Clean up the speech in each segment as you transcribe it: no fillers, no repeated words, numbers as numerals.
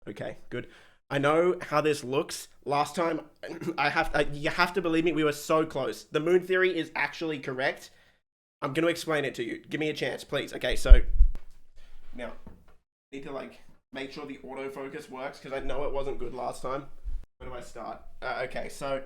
Okay, good. I know how this looks. Last time, you have to believe me, we were so close. The moon theory is actually correct. I'm going to explain it to you. Give me a chance, please. Okay, so now, need to like make sure the autofocus works because I know it wasn't good last time. Where do I start? Okay, so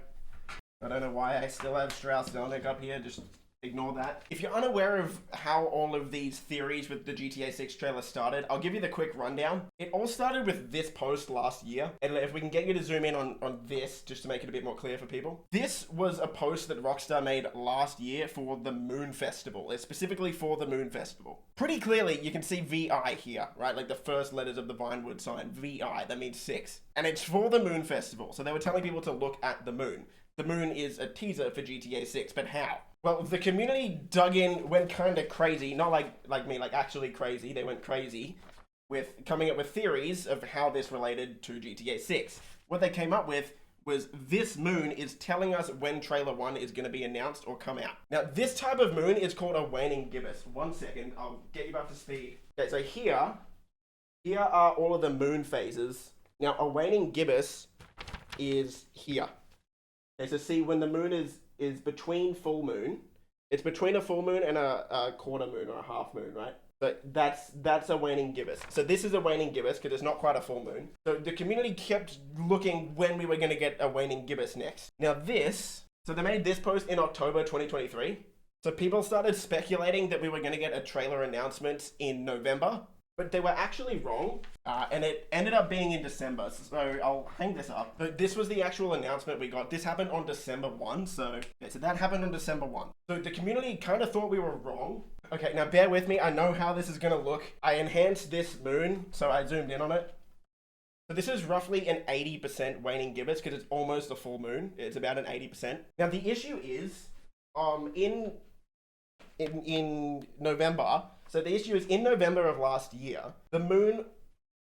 I don't know why I still have Strauss Zelnick up here. Just ignore that. If you're unaware of how all of these theories with the GTA 6 trailer started, I'll give you the quick rundown. It all started with this post last year. And if we can get you to zoom in on this, just to make it a bit more clear for people. This was a post that Rockstar made last year for the Moon Festival. It's specifically for the Moon Festival. Pretty clearly, you can see VI here, right? Like the first letters of the Vinewood sign, VI, that means 6. And it's for the Moon Festival. So they were telling people to look at the moon. The moon is a teaser for GTA 6, but how? Well, the community dug in, went kind of crazy, not like me, like actually crazy. They went crazy with coming up with theories of how this related to GTA 6. What they came up with was this moon is telling us when trailer 1 is going to be announced or come out. Now, this type of moon is called a waning gibbous. 1 second, I'll get you back to speed. Okay, so here are all of the moon phases. Now, a waning gibbous is here. Okay, so see, when the moon is between full moon, it's between a full moon and a quarter moon or a half moon, right? But that's a waning gibbous. So this is a waning gibbous because it's not quite a full moon. So the community kept looking when we were going to get a waning gibbous next. Now so they made this post in October 2023. So people started speculating that we were going to get a trailer announcement in November. But they were actually wrong, and it ended up being in December. So I'll hang this up. But this was the actual announcement we got. This happened on December 1. So that happened on December 1. So the community kind of thought we were wrong. Okay, now bear with me. I know how this is going to look. I enhanced this moon, so I zoomed in on it. So this is roughly an 80% waning gibbous because it's almost a full moon. It's about an 80%. Now the issue is, in November. So the issue is in November of last year, the moon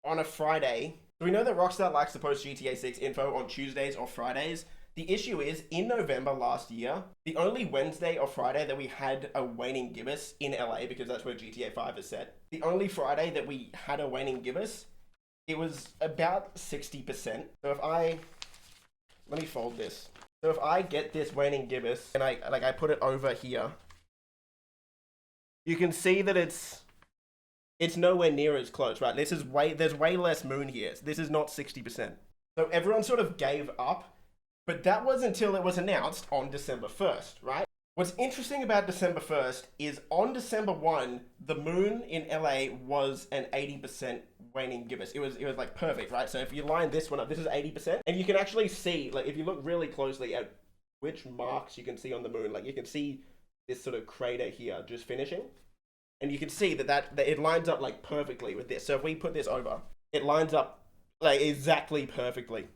on a Friday. So we know that Rockstar likes to post GTA 6 info on Tuesdays or Fridays. The issue is in November last year, the only Wednesday or Friday that we had a waning gibbous in LA, because that's where GTA 5 is set. The only Friday that we had a waning gibbous, it was about 60%. So let me fold this. So if I get this waning gibbous and I put it over here, you can see that it's nowhere near as close, right? There's way less moon here. This is not 60%. So everyone sort of gave up, but that was until it was announced on December 1st, right? What's interesting about December 1st is on December 1, the moon in LA was an 80% waning gibbous. It was like perfect, right? So if you line this one up, this is 80%, and you can actually see, like if you look really closely at which marks you can see on the moon, like you can see this sort of crater here just finishing, and you can see that it lines up like perfectly with this. So if we put this over, it lines up like exactly perfectly.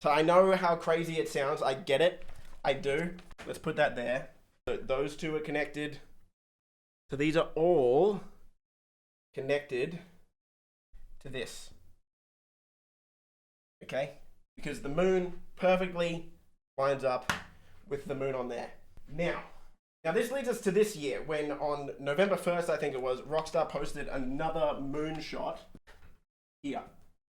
So I know how crazy it sounds. I get it. I do. Let's put that there. So those two are connected. So these are all connected to this. Okay? Because the moon perfectly lines up with the moon on there. Now this leads us to this year when on November 1st, I think it was, Rockstar posted another moonshot here.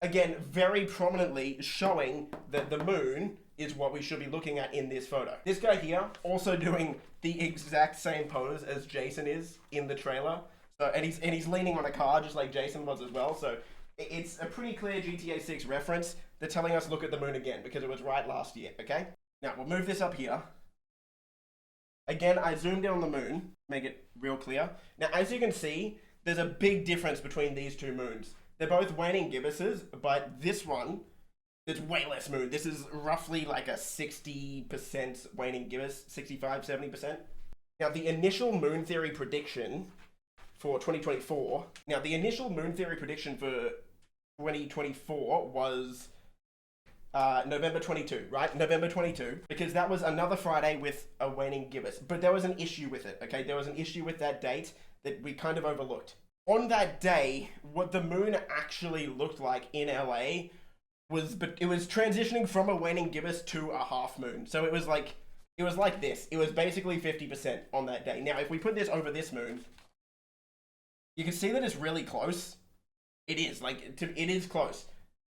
Again, very prominently showing that the moon is what we should be looking at in this photo. This guy here also doing the exact same pose as Jason is in the trailer. So and he's leaning on a car just like Jason was as well. So it's a pretty clear GTA 6 reference. They're telling us look at the moon again because it was right last year, okay? Now we'll move this up here. Again, I zoomed in on the moon, make it real clear. Now, as you can see, there's a big difference between these two moons. They're both waning gibbuses, but this one, there's way less moon. This is roughly like a 60% waning gibbous, 65, 70%. Now, the initial moon theory prediction for 2024, was November 22, right? November 22, because that was another Friday with a waning gibbous. But there was an issue with it, okay? There was an issue with that date that we kind of overlooked. On that day, what the moon actually looked like in LA was transitioning from a waning gibbous to a half moon. So it was like this. It was basically 50% on that day. Now, if we put this over this moon, you can see that it's really close. It is it is close,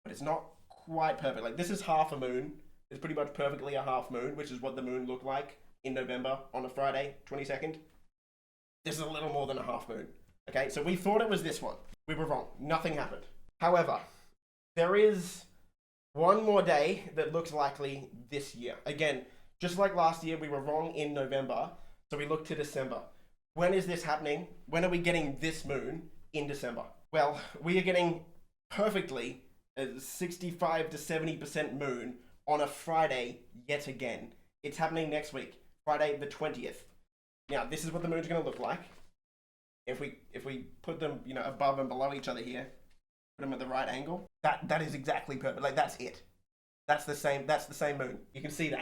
but it's not quite perfect. Like this is half a moon. It's pretty much perfectly a half moon, which is what the moon looked like in November on a Friday, 22nd. This is a little more than a half moon. Okay, so we thought it was this one. We were wrong. Nothing happened. However, there is one more day that looks likely this year. Again, just like last year, we were wrong in November, so we looked to December. When is this happening? When are we getting this moon in December? Well, we are getting perfectly a 65 to 70% moon on a Friday yet again. It's happening next week, Friday the 20th. Now, this is what the moon's going to look like. If we put them, above and below each other here, put them at the right angle, that is exactly perfect. Like that's it. That's the same moon. You can see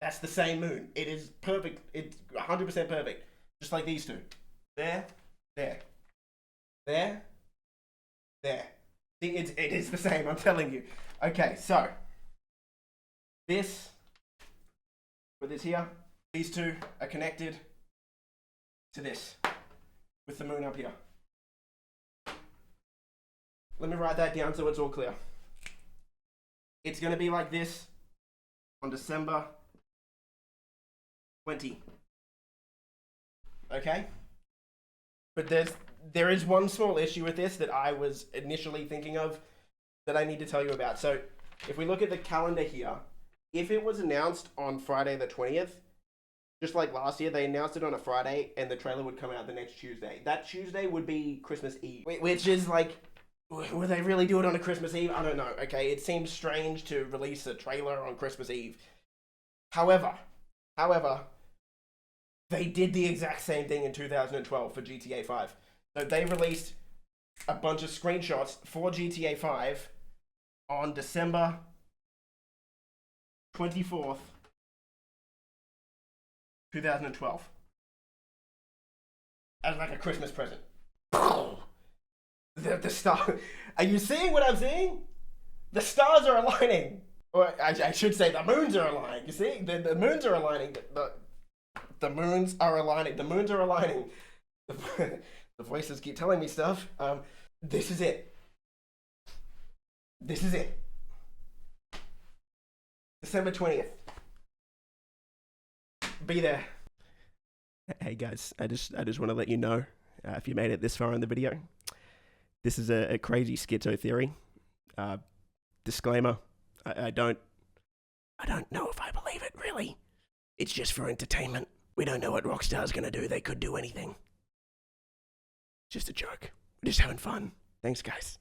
that's the same moon. It is perfect. It's 100% perfect. Just like these two. There. See, it is the same, I'm telling you. Okay, so this with this here, these two are connected to this with the moon up here. Let me write that down so it's all clear. It's going to be like this on December 20. Okay? But there is one small issue with this that I was initially thinking of that I need to tell you about. So if we look at the calendar here, if it was announced on Friday the 20th, just like last year, they announced it on a Friday and the trailer would come out the next Tuesday. That Tuesday would be Christmas Eve, which is like, will they really do it on a Christmas Eve? I don't know, okay? It seems strange to release a trailer on Christmas Eve. However, they did the exact same thing in 2012 for GTA 5. So they released a bunch of screenshots for GTA 5 on December 24th, 2012. As like a Christmas present. The star. Are you seeing what I'm seeing? The stars are aligning. Or I should say the moons are aligning. You see? The moons are aligning. The moons are aligning. The moons are aligning. The voices keep telling me stuff. This is it. This is it. December 20th. Be there. Hey guys, I just want to let you know, if you made it this far in the video, this is a crazy schizo theory. Disclaimer, I don't know if I believe it, really. It's just for entertainment. We don't know what Rockstar's gonna do. They could do anything. Just a joke. We're just having fun. Thanks, guys.